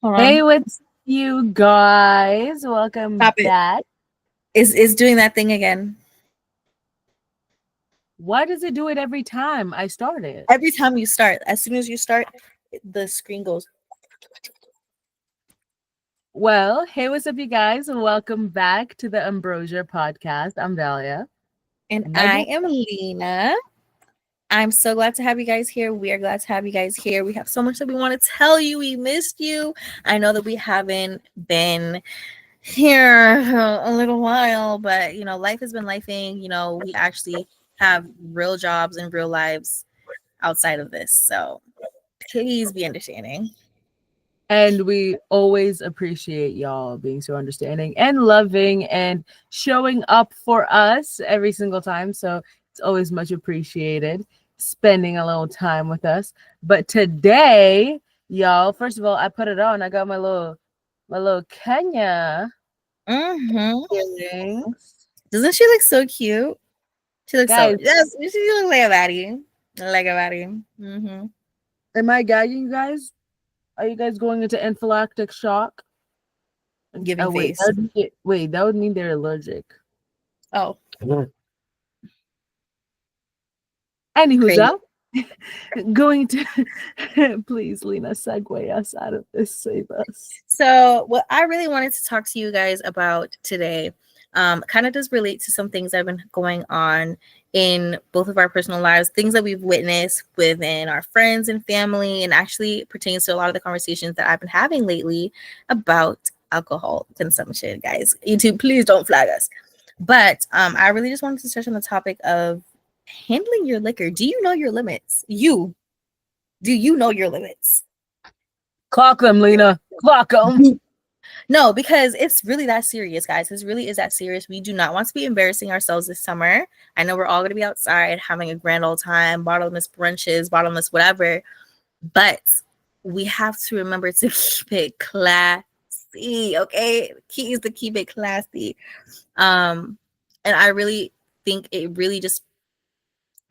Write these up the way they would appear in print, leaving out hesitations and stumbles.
Hold Hey, on. what's you guys? Welcome Stop it. back. Is doing that thing again. Why does it do it every time I start it? Every time you start, as soon as you start, the screen goes. Well, hey, what's up, you guys? Welcome back to the Ambrosia podcast. I'm Dahlia. And My I boo- am Lena. I'm so glad to have you guys here. We are glad to have you guys here. We have so much that we want to tell you. We missed you. I know that we haven't been here a little while, but life has been lifing. We actually have real jobs and real lives outside of this. So please be understanding. And we always appreciate y'all being so understanding and loving and showing up for us every single time. So it's always much appreciated spending a little time with us. But today, y'all, first of all, I put it on. I got my little Kenya Mm-hmm. earrings. Doesn't she look so cute? She looks so Guys, yes. She looks like a baddie, like a baddie. Mm-hmm. am I gagging you guys? Are you guys going into anaphylactic shock? Giving Oh wait, face. that would mean they're allergic. Oh, Anywho's crazy. up? Going to please, Lena, segue us out of this. Save us. So, what I really wanted to talk to you guys about today, kind of does relate to some things that have been going on in both of our personal lives, things that we've witnessed within our friends and family, and actually pertains to a lot of the conversations that I've been having lately about alcohol consumption. Guys, YouTube, please don't flag us. But I really just wanted to touch on the topic of handling your liquor. Do you know your limits? Do you know your limits? Clock them, Lena. Clock them. No, because it's really that serious, guys. This really is that serious. We do not want to be embarrassing ourselves this summer. I know we're all going to be outside having a grand old time, bottomless brunches, bottomless whatever, but we have to remember to keep it classy, okay? The key is to keep it classy. And I really think it really just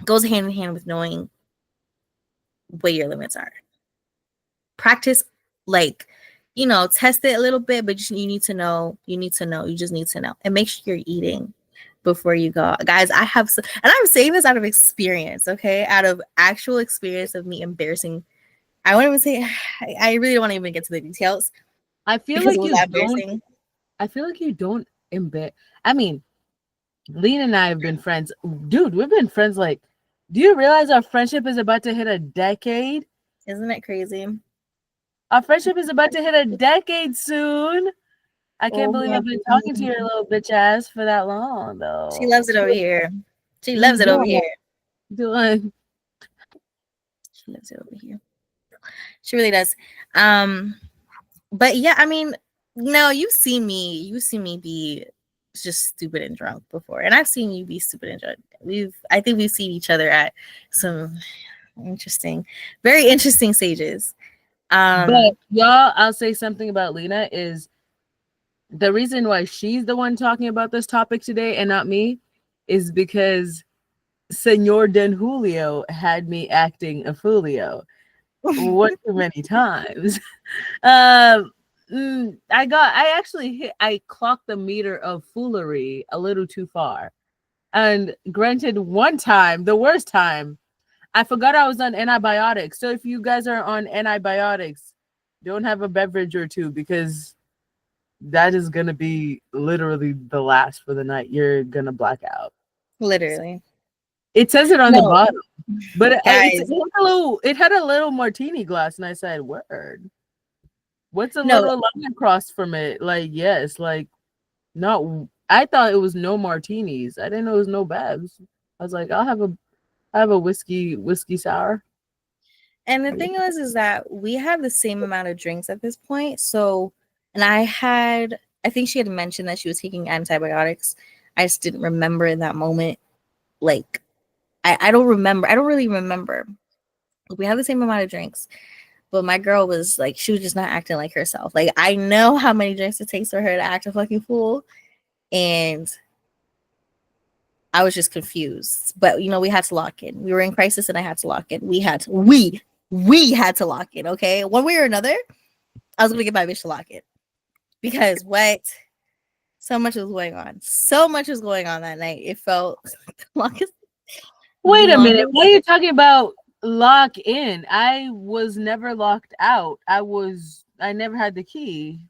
goes hand in hand with knowing what your limits are. Practice, like, test it a little bit, but you need to know. You just need to know, and make sure you're eating before you go, guys. And I'm saying this out of experience, okay, out of actual experience of me embarrassing. I won't even say. I really don't want to even get to the details I feel because it like was you don't. embarrassing. I feel like you don't embed. I mean, Lena and I have been friends. Dude, we've been friends like. Do you realize our friendship is about to hit a decade? Isn't it crazy? Our friendship is about to hit a decade soon. I can't Oh believe my I've been talking to God. your little bitch ass for that long, She though. loves it over here. She loves it over Yeah, here. doing. She loves it over here. She really does. But yeah, I mean, no, you've seen me be just stupid and drunk before, and I've seen you be stupid and drunk. I think we've seen each other at some interesting, very interesting stages. But y'all, I'll say something about Lena is the reason why she's the one talking about this topic today and not me is because Senor Den Julio had me acting a Fulio one too many times. um, I clocked the meter of foolery a little too far. And granted, one time, the worst time, I forgot I was on antibiotics. So if you guys are on antibiotics, don't have a beverage or two because that is gonna be literally the last for the night. You're gonna black out. Literally, It says it on the no, bottom, but guys, it had a little martini glass, and I said, "Word, what's a no, little line across from it?" Like, yes, like not. I thought it was no martinis. I didn't know it was no bevs. I was like, I have a whiskey sour. and the thing is that we have the same amount of drinks at this point. So, and I think she had mentioned that she was taking antibiotics. I just didn't remember in that moment. Like, I don't remember. I don't really remember. We have the same amount of drinks, but my girl was like, she was just not acting like herself. Like, I know how many drinks it takes for her to act a fucking fool, and I was just confused. But we had to lock in. We were in crisis, and I had to lock in. We had to lock in. Okay, one way or another. I was gonna get my bitch to lock it because what? So much was going on. So much was going on that night. It felt the longest. Wait a minute. Why are Longest. you talking about lock in? I was never locked out. I never had the key.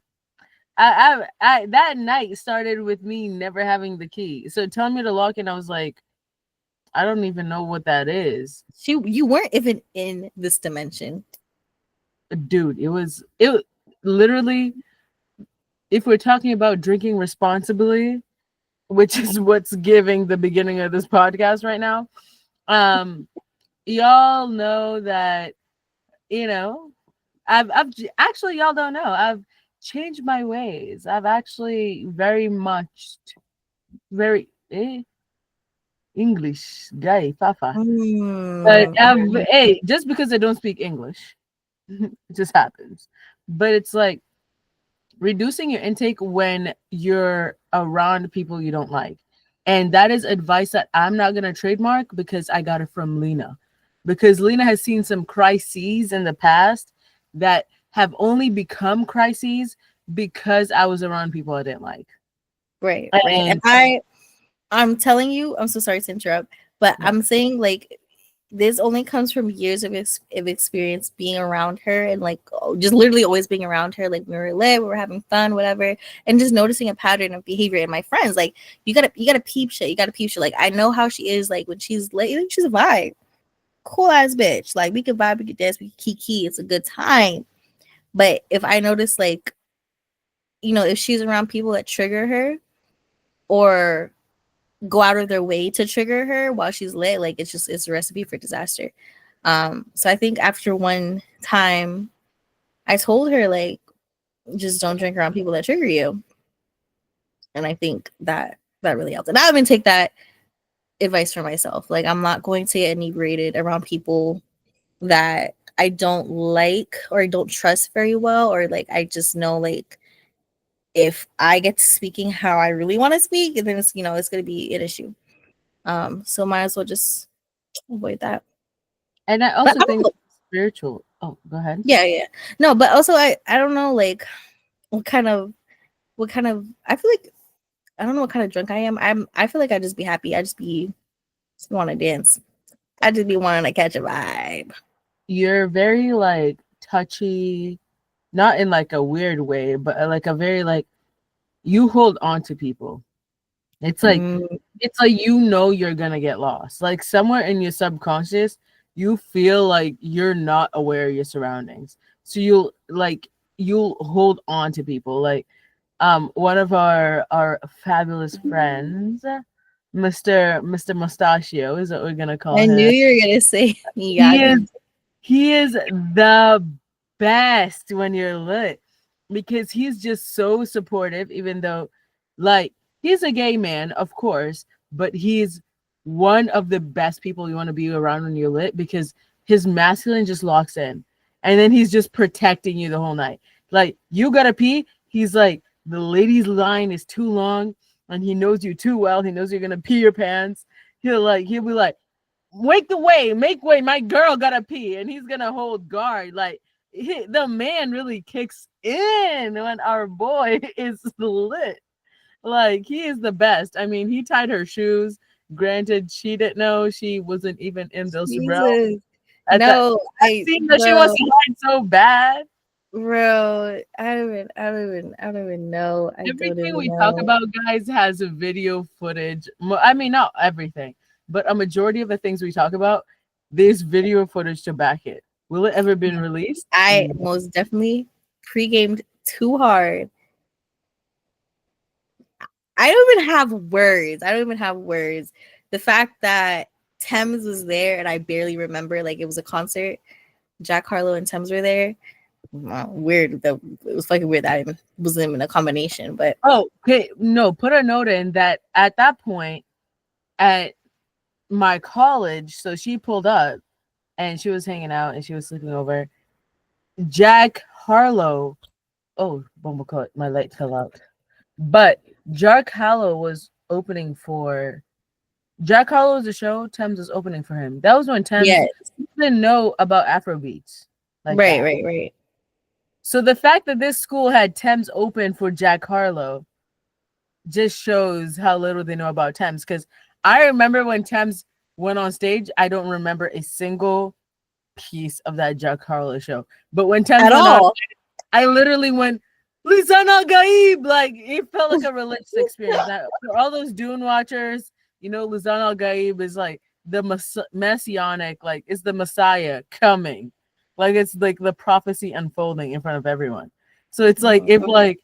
I that night started with me never having the key. So telling me to lock in, I was like, I don't even know what that is. You weren't even in this dimension. Dude, it literally, if we're talking about drinking responsibly, which is what's giving the beginning of this podcast right now. Y'all know that, you know, actually, y'all don't know, I've changed my ways. I've actually very English guy, Fafa. But Mm. hey, just because I don't speak English, it just happens. But it's like reducing your intake when you're around people you don't like. And that is advice that I'm not going to trademark because I got it from Lena. Because Lena has seen some crises in the past that have only become crises because I was around people I didn't like. Right, right. And And I'm telling you, I'm so sorry to interrupt, but I'm saying like this only comes from years of experience being around her and like just literally always being around her. Like we were lit, we were having fun, whatever, and just noticing a pattern of behavior in my friends. Like you gotta peep shit. You gotta peep shit. Like I know how she is. Like when she's late, like, she's a vibe, cool ass bitch. Like we could vibe, we could dance, we could kiki. It's a good time. But if I notice like if she's around people that trigger her or go out of their way to trigger her while she's lit, like it's a recipe for disaster. So I think after one time I told her like just don't drink around people that trigger you. And I think that really helped. And I even take that advice for myself. Like I'm not going to get inebriated around people that I don't like or I don't trust very well, or like I just know like if I get to speaking how I really want to speak, then it's gonna be an issue. So might as well just avoid that. I But also I think don't know. spiritual. Oh, go ahead. Yeah, yeah. No, but also I don't know like what kind of I feel like I don't know what kind of drunk I am. I feel like I just be happy. I just want to dance. I just be wanting to catch a vibe. You're very like touchy, not in like a weird way, but like a very like you hold on to people. It's like Mm, you're gonna get lost. Like somewhere in your subconscious, you feel like you're not aware of your surroundings. So you'll hold on to people. Like one of our fabulous friends, Mr. Mustachio is what we're gonna call I knew him. you were gonna say He is Miyagi. he is the best when you're lit because he's just so supportive, even though, like, he's a gay man, of course, but he's one of the best people you want to be around when you're lit because his masculine just locks in and then he's just protecting you the whole night. Like, you gotta pee, he's like, the ladies' line is too long and he knows you too well. He knows you're gonna pee your pants. He'll be like, wake the way, make way, my girl gotta pee, and he's gonna hold guard. Like the man really kicks in when our boy is lit. Like he is the best. I mean, he tied her shoes. Granted, she didn't know she wasn't even in this realm. Jesus. At that, No, that scene that she wants bro, to hide so bad. bro, I don't even know. I don't Everything even we talk know. about, guys, has a video footage. I mean, not everything, but a majority of the things we talk about, there's video footage to back it. Will it ever been released? I No. most definitely pre-gamed too hard. I don't even have words. I don't even have words. The fact that Thames was there and I barely remember, like it was a concert. Jack Harlow and Thames were there. Weird. That it was fucking weird that I even wasn't even a combination. But Oh, okay. No, put a note in that at that point at my college, so she pulled up and she was hanging out and she was sleeping over. Jack Harlow. Oh, Bumblecut, my light fell out. But Jack Harlow was opening for Jack Harlow was the show. Thames was opening for him. That was when Thames yeah, didn't know about Afro beats like right, that. right, right. So the fact that this school had Thames open for Jack Harlow just shows how little they know about Thames. Because I remember when Thames went on stage, I don't remember a single piece of that Jack Harlow show. But when Thames At went on, all. I literally went, Lisan Al Gaib. Like, it felt like a religious experience. Now, for all those Dune watchers, you know, Lisan Al Gaib is like the messianic, like, it's the Messiah coming. Like, it's like the prophecy unfolding in front of everyone. So it's like, if like,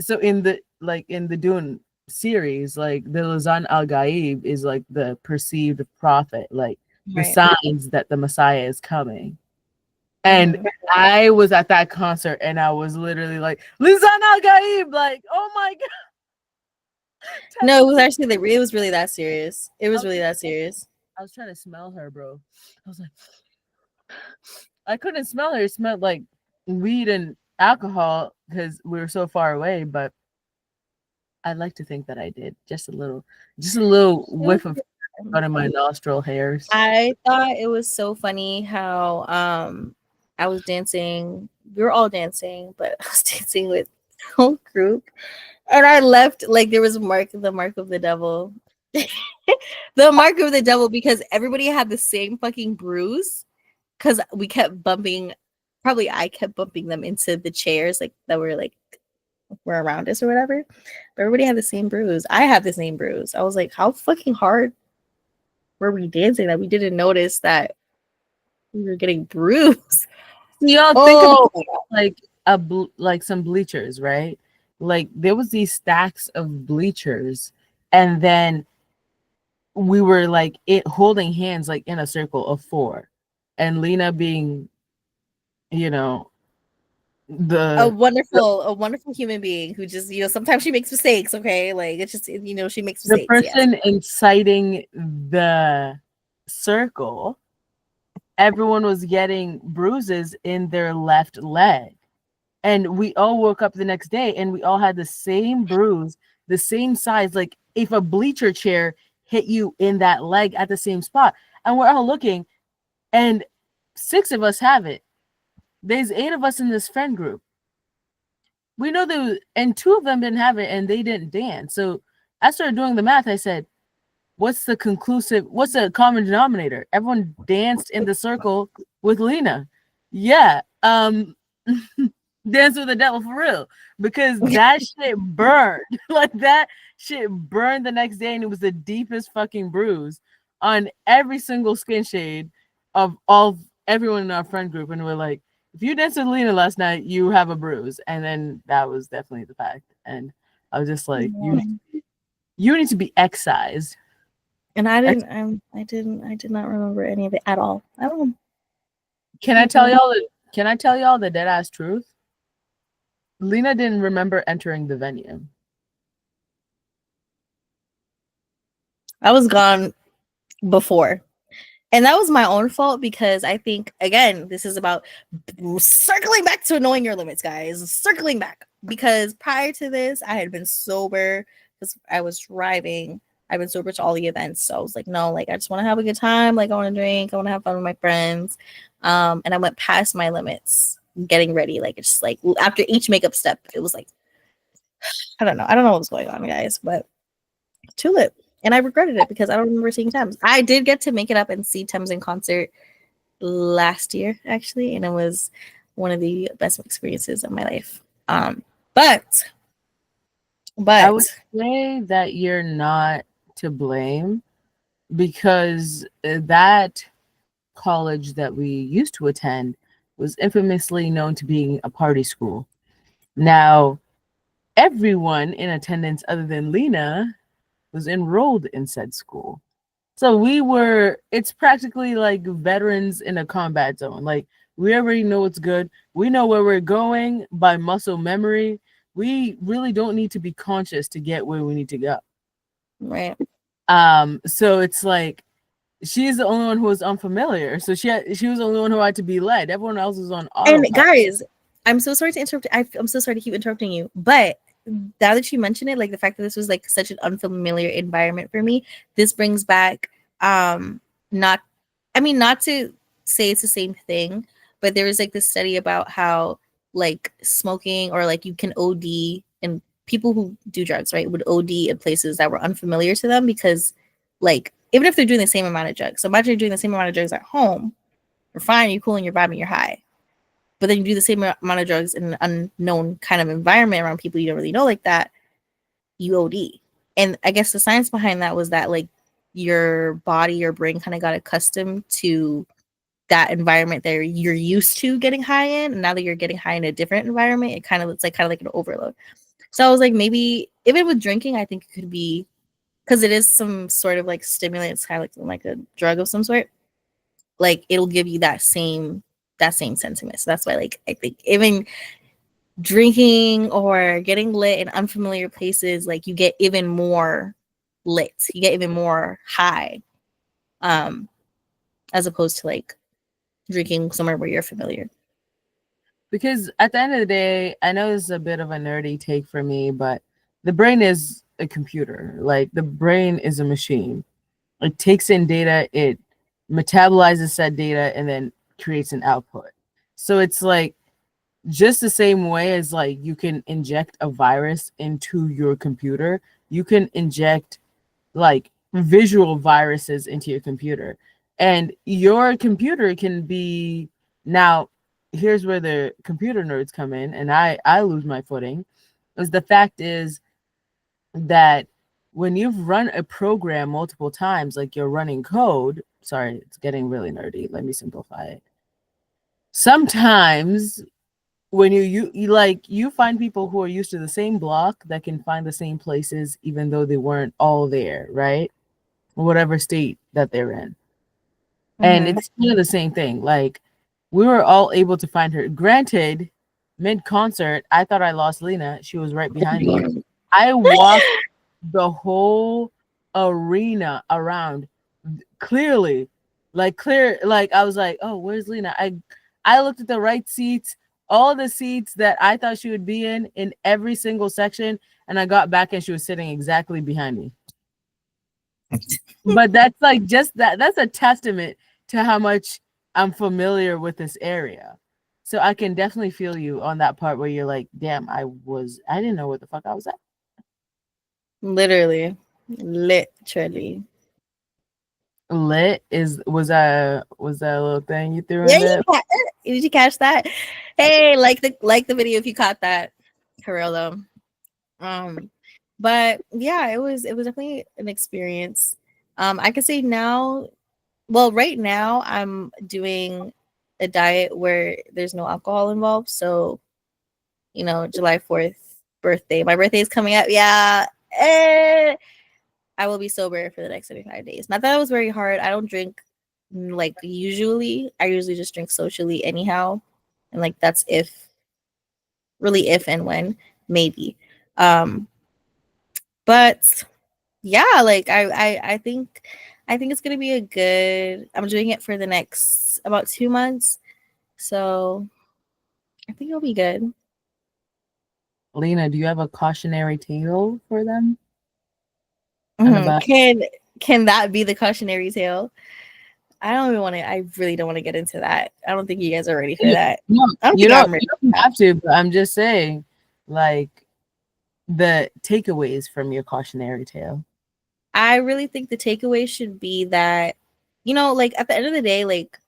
so in the Dune series, like the Lisan Al Gaib is like the perceived prophet, like the Right. signs that the Messiah is coming. And I was at that concert and I was literally like, Lisan Al Gaib, like, oh my god. No, it was actually it was really that serious. It was really that serious. I was trying to smell her, bro. I was like, I couldn't smell her. It smelled like weed and alcohol because we were so far away, but I'd like to think that I did. Just a little whiff of out of my nostril hairs. I thought it was so funny how I was dancing. We were all dancing, but I was dancing with the whole group. And I left like there was the mark of the devil. The mark of the devil, because everybody had the same fucking bruise. Because we kept bumping, probably I kept bumping them into the chairs like that were around us or whatever. But everybody had the same bruise. I had the same bruise. I was like, how fucking hard were we dancing that we didn't notice that we were getting bruised? Y'all think about like some bleachers, right? Like there was these stacks of bleachers, and then we were like holding hands like in a circle of 4, and Lena being, you know, A the wonderful human being who just, sometimes she makes mistakes, okay? Like it's just, she makes the mistakes, yes. person inciting the circle. Everyone was getting bruises in their left leg. And we all woke up the next day and we all had the same bruise, the same size. Like if a bleacher chair hit you in that leg at the same spot. And we're all looking, and 6 of us have it. There's 8 of us in this friend group. We know and 2 of them didn't have it and they didn't dance. So I started doing the math. I said, what's the common denominator? Everyone danced in the circle with Lena. Yeah. Dance with the devil for real, because that shit burned. Like that shit burned the next day, and it was the deepest fucking bruise on every single skin shade of everyone in our friend group. And we're like, if you danced with Lena last night, you have a bruise. And then that was definitely the fact. And I was just like, you need to be excised. And I did not remember any of it at all. I don't know. Can I tell y'all the dead ass truth? Lena didn't remember entering the venue. I was gone before. And that was my own fault, because I think, again, this is about circling back to knowing your limits, guys. Circling back. Because prior to this, I had been sober because I was driving. I've been sober to all the events. So I was like, no, like, I just want to have a good time. Like, I want to drink. I want to have fun with my friends. And I went past my limits getting ready. Like, it's just like after each makeup step, it was like, I don't know what was going on, guys, but too lit. And I regretted it because I don't remember seeing Thames. I did get to make it up and see Thames in concert last year, actually, and it was one of the best experiences of my life. But I would say that you're not to blame, because that college that we used to attend was infamously known to being a party school. Now, everyone in attendance other than Lena was enrolled in said school. So it's practically like veterans in a combat zone. Like, we already know what's good. We know where we're going by muscle memory. We really don't need to be conscious to get where we need to go. Right. So it's like, she's the only one who was unfamiliar. So she was the only one who had to be led. Everyone else was on autopilot. And guys, I'm so sorry to interrupt. I'm so sorry to keep interrupting you, but now that you mention it, like the fact that this was like such an unfamiliar environment for me, this brings back not to say it's the same thing, but there was like this study about how like smoking, or like you can OD, and people who do drugs, right, would OD in places that were unfamiliar to them, because like even if they're doing the same amount of drugs, so imagine you're doing the same amount of drugs at home, you're fine, you're cool, and you're vibing, you're high. But then you do the same amount of drugs in an unknown kind of environment around people you don't really know like that, you OD. And I guess the science behind that was that like your body, your brain kind of got accustomed to that environment that you're used to getting high in. And now that you're getting high in a different environment, it kind of looks like an overload. So I was like, maybe even with drinking, I think it could be, because it is some sort of like stimulant, it's kind of like a drug of some sort. Like it'll give you that same sentiment. So that's why, like, I think even drinking or getting lit in unfamiliar places, like you get even more lit, you get even more high, as opposed to like drinking somewhere where you're familiar. Because at the end of the day, I know this is a bit of a nerdy take for me, but the brain is a computer. Like the brain is a machine. It takes in data, it metabolizes said data, and then creates an output. So it's like just the same way as like you can inject a virus into your computer, you can inject like visual viruses into your computer. And your computer can be, now here's where the computer nerds come in, and I lose my footing, is the fact is that when you've run a program multiple times, like you're running code, sorry, it's getting really nerdy, let me simplify it. Sometimes when you find people who are used to the same block that can find the same places even though they weren't all there, right? Whatever state that they're in. And Mm-hmm. it's kind of the same thing. Like we were all able to find her. Granted, mid-concert, I thought I lost Lena. She was right behind me. I walked the whole arena around clearly. Like I was like, oh, where's Lena? I looked at the right seats, all the seats that I thought she would be in every single section, and I got back and she was sitting exactly behind me. But that's like just that's a testament to how much I'm familiar with this area. So I can definitely feel you on that part where you're like, damn, I didn't know where the fuck I was at. Literally. Lit was that a little thing you threw Yeah, in there? did you catch that? Hey, like the video if you caught that, for real though. But yeah, it was definitely an experience. I could say now, well, right now I'm doing a diet where there's no alcohol involved. So, July 4th birthday. My birthday is coming up. Yeah. I will be sober for the next 75 days. Not that it was very hard. I don't drink like usually. I usually just drink socially anyhow. And like that's if and when, maybe. But yeah, like I think it's gonna be a good. I'm doing it for the next about 2 months. So I think it'll be good. Lena, do you have a cautionary tale for them? And Mhm. about Can that be the cautionary tale? I don't even want to. I really don't want to get into that. I don't think you guys are ready for that. no, I don't you think don't I'm ready. you don't have to, but I'm just saying, like the takeaways from your cautionary tale. I really think the takeaway should be that, like at the end of the day, like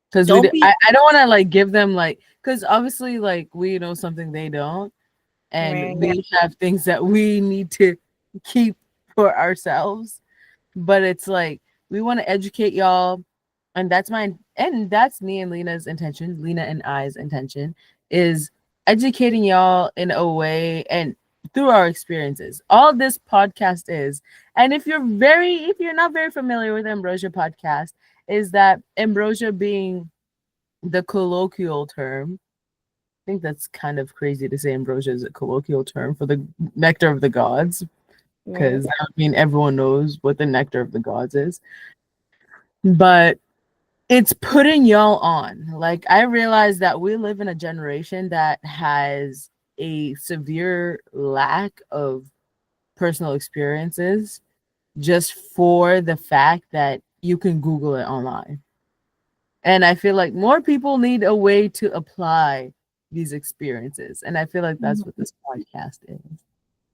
Because don't be I don't want to like give them like, because obviously like we know something they don't, right. and we have things that we need to keep for ourselves. But it's like we want to educate y'all, and that's me and Lena's intention. Lena and I's intention is educating y'all in a way and through our experiences. All this podcast is, and if you're not very familiar with Ambrosia podcast, is that Ambrosia being the colloquial term. I think that's kind of crazy to say ambrosia is a colloquial term for the nectar of the gods, Right. because I mean everyone knows what the nectar of the gods is. But it's putting y'all on. Like I realize that we live in a generation that has a severe lack of personal experiences just for the fact that you can Google it online. And I feel like more people need a way to apply these experiences. And I feel like that's what this podcast is.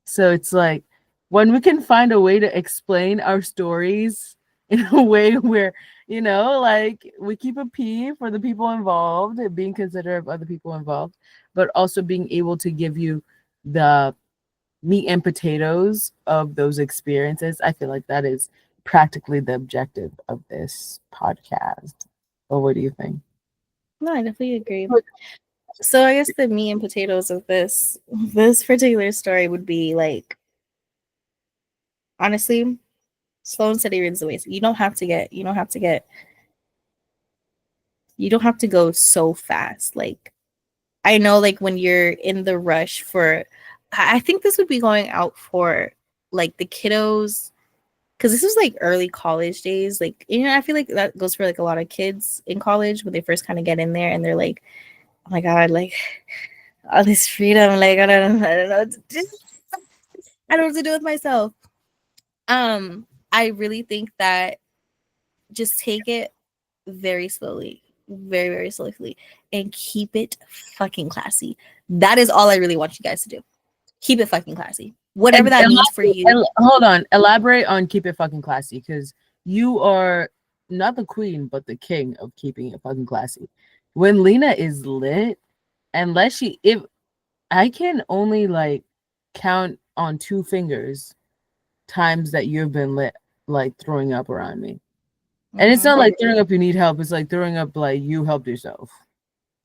So it's like when we can find a way to explain our stories in a way where, like we keep a P for the people involved, being considerate of other people involved, but also being able to give you the meat and potatoes of those experiences. I feel like that is practically the objective of this podcast. Or what do you think? No, I definitely agree. So I guess the meat and potatoes of this particular story would be like, honestly, slow and steady wins the race. You don't have to go so fast. Like, I know, like, when you're in the rush for, I think this would be going out for like the kiddos, because this was like early college days. Like, I feel like that goes for like a lot of kids in college when they first kind of get in there and they're like, oh my God, like all this freedom, like I don't know what to do. I don't know what to do with myself. I really think that just take it very slowly, very, very slowly, and keep it fucking classy. That is all I really want you guys to do. Keep it fucking classy. Whatever that means for you. Hold on. Elaborate on keep it fucking classy, because you are not the queen, but the king of keeping it fucking classy. When Lena is lit, if I can only like count on 2 fingers times that you've been lit, like throwing up around me. And it's not like throwing up you need help. It's like throwing up like you helped yourself.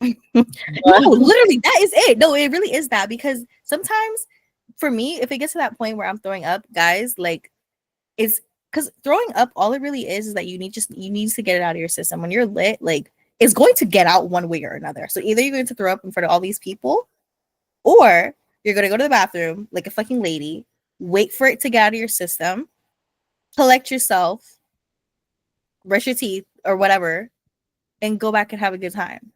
No, literally, that is it. No, it really is that, because sometimes for me, if it gets to that point where I'm throwing up, guys, like, it's because throwing up, all it really is that you need to get it out of your system. When you're lit, like, it's going to get out one way or another. So either you're going to throw up in front of all these people, or you're going to go to the bathroom like a fucking lady, wait for it to get out of your system, collect yourself, brush your teeth or whatever, and go back and have a good time.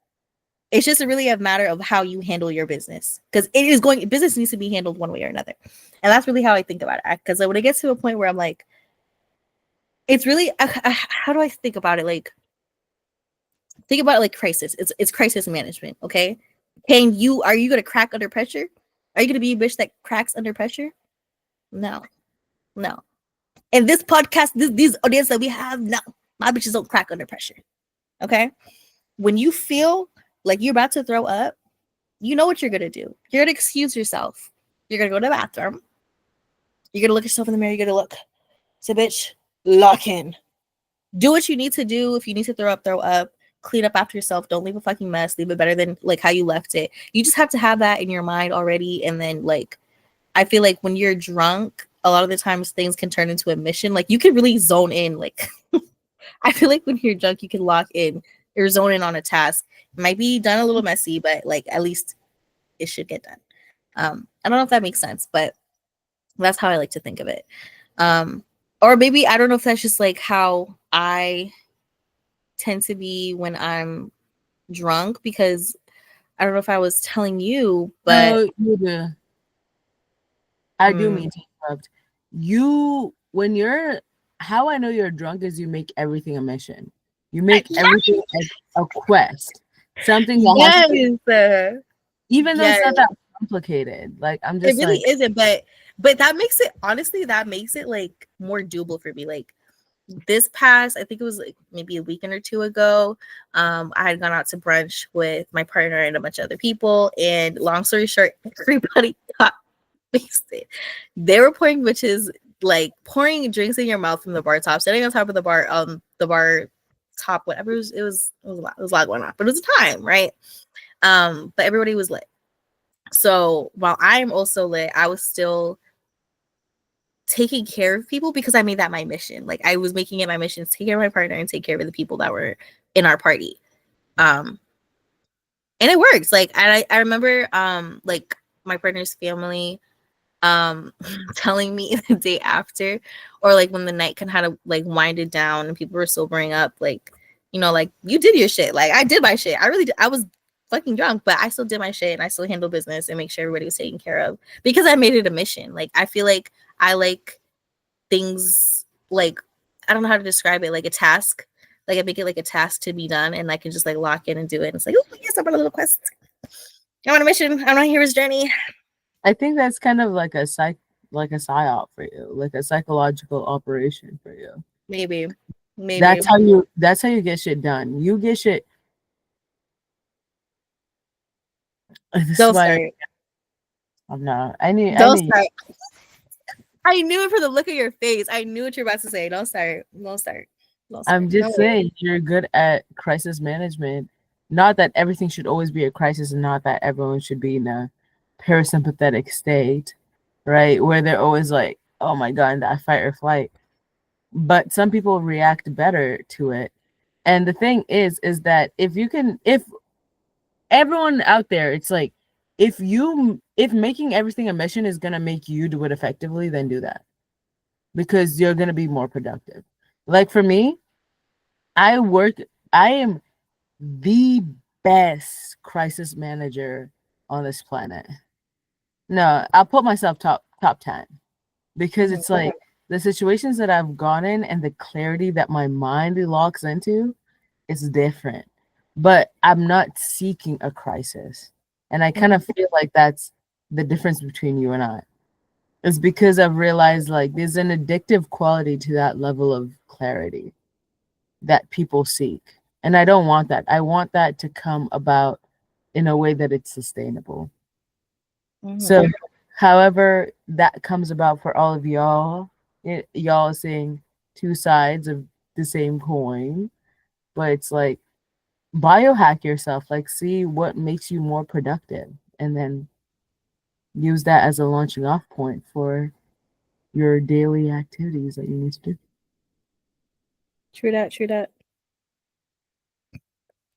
It's just really a matter of how you handle your business, because business needs to be handled one way or another. And that's really how I think about it. Because when it gets to a point where I'm like, it's really, how do I think about it? Like, think about it like crisis. It's crisis management. Okay. Are you going to crack under pressure? Are you going to be a bitch that cracks under pressure? No. And this podcast, these audience that we have, no, my bitches don't crack under pressure. Okay. When you feel like you're about to throw up, you know what you're going to do. You're going to excuse yourself. You're going to go to the bathroom. You're going to look yourself in the mirror. You're going to look. Say, bitch, lock in. Do what you need to do. If you need to throw up. Clean up after yourself. Don't leave a fucking mess. Leave it better than like how you left it. You just have to have that in your mind already. And then, like, I feel like when you're drunk, a lot of the times things can turn into a mission. Like, you can really zone in. Like, I feel like when you're drunk, you can lock in or zone in on a task. It might be done a little messy, but like at least it should get done. I don't know if that makes sense, but that's how I like to think of it. Or maybe I don't know if that's just like how I tend to be when I'm drunk, because I don't know if I was telling you, but no, I do mean to interrupt. How I know you're drunk is you make everything a mission. You make everything a quest. Something that has to, even though it's not that complicated. Like, I'm just, it really isn't, but that makes it like more doable for me. Like, this past, I think it was like maybe a weekend or two ago, I had gone out to brunch with my partner and a bunch of other people, and long story short, everybody got wasted. They were pouring bitches, like pouring drinks in your mouth from the bar top, sitting on top of the bar top, whatever. It was a lot going on, but it was a time, right? But everybody was lit. So while I am also lit, I was still taking care of people because I made that my mission. Like, I was making it my mission to take care of my partner and take care of the people that were in our party. And it works. Like, I remember like my partner's family telling me the day after, or like when the night kind of like winded down and people were sobering up, like, like, you did your shit. Like, I did my shit. I really did. I was fucking drunk, but I still did my shit and I still handled business and make sure everybody was taken care of because I made it a mission. Like, I feel like I like things, like, I don't know how to describe it, like a task. Like I make it like a task to be done, and I can just like lock in and do it. And it's like, oh yes, I'm on a little quest. I'm on a mission. I'm on a hero's journey. I think that's kind of like a psyop for you, like a psychological operation for you. Maybe. That's how you get shit done. You get shit. This is Don't why start. I'm not. I need. Don't start. I knew it from the look of your face. I knew what you're about to say. Don't start. Don't start. Don't start. I'm just saying you're good at crisis management. Not that everything should always be a crisis, and not that everyone should be in a parasympathetic state, right? Where they're always like, "Oh my god," that fight or flight. But some people react better to it. And the thing is that if everyone out there, it's like, if making everything a mission is gonna make you do it effectively, then do that, because you're gonna be more productive. Like for me, I am the best crisis manager on this planet. No, I'll put myself top 10, because it's like the situations that I've gone in and the clarity that my mind locks into is different. But I'm not seeking a crisis. And I kind of feel like that's the difference between you and I. It's because I've realized like there's an addictive quality to that level of clarity that people seek. And I don't want that. I want that to come about in a way that it's sustainable. So, however that comes about for all of y'all, y'all are seeing two sides of the same coin, but it's like biohack yourself, like see what makes you more productive, and then use that as a launching off point for your daily activities that you need to do. True that. True that.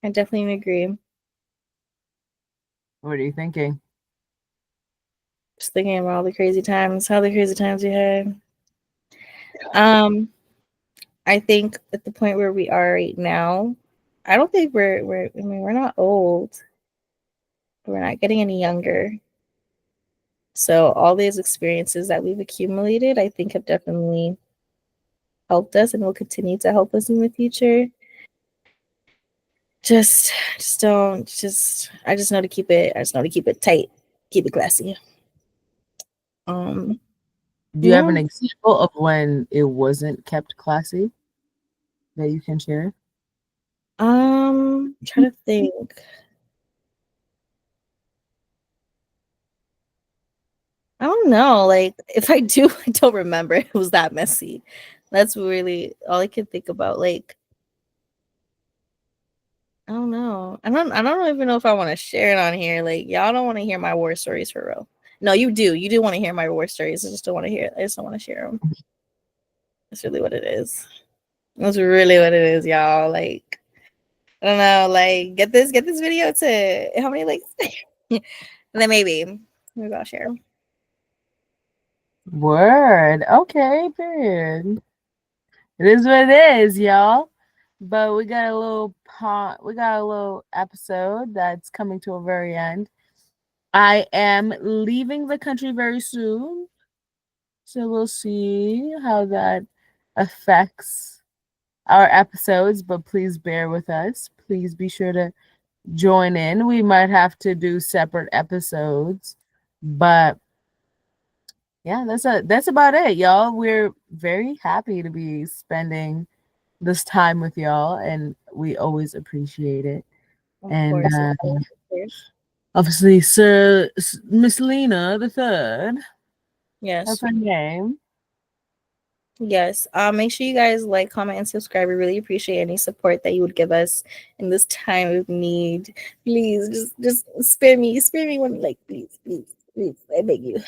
I definitely agree. What are you thinking? Just thinking about all the crazy times we had. I think at the point where we are right now, I don't think we're not old. We're not getting any younger. So all these experiences that we've accumulated, I think have definitely helped us and will continue to help us in the future. Just don't I just know to keep it tight, keep it classy. Do you have an example of when it wasn't kept classy that you can share? Try to think. I don't know. Like if I do, I don't remember. It was that messy. That's really all I can think about. Like I don't know. I don't even know if I want to share it on here. Like y'all don't want to hear my war stories for real. No, you do. You do want to hear my war stories. I just don't want to hear it. I just don't want to share them. That's really what it is. That's really what it is, y'all. Like I don't know. Like get this video to how many likes? And then maybe I'll share. Word. Okay, period. It is what it is, y'all. But we got a little episode that's coming to a very end. I am leaving the country very soon, so we'll see how that affects our episodes. But please bear with us. Please be sure to join in. We might have to do separate episodes, but yeah, that's about it, y'all. We're very happy to be spending this time with y'all, and we always appreciate it. Of And course. obviously, Sir Miss Lena the Third. Yes. That's her name. Yes. Make sure you guys like, comment, and subscribe. We really appreciate any support that you would give us in this time of need. Please, just spare me one like, please, I beg you.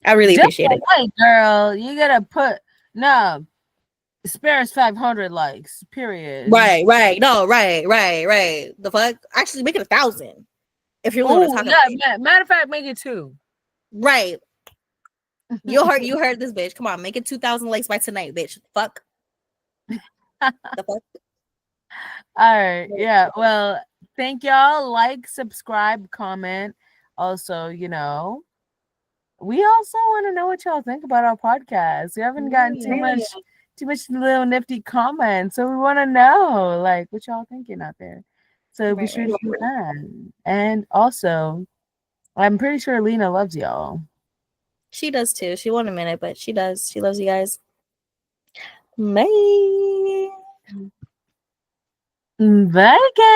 I really appreciate it. Wait, girl, you gotta put no. Spare us 500 likes. Period. Right. No, right. The fuck? Actually, make it 1,000. If you're willing to talk about it. Matter of fact, make it 2. Right. You heard this, bitch. Come on, make it 2,000 likes by tonight, bitch. Fuck. The fuck. All right. Yeah. Well, thank y'all. Like, subscribe, comment. Also, we also want to know what y'all think about our podcast. We haven't gotten too much little nifty comments. So we want to know, like, what y'all thinking out there. So be sure to do that. And also, I'm pretty sure Lena loves y'all. She does too. She won't admit it, but she does. She loves you guys. Bye. Bye, guys.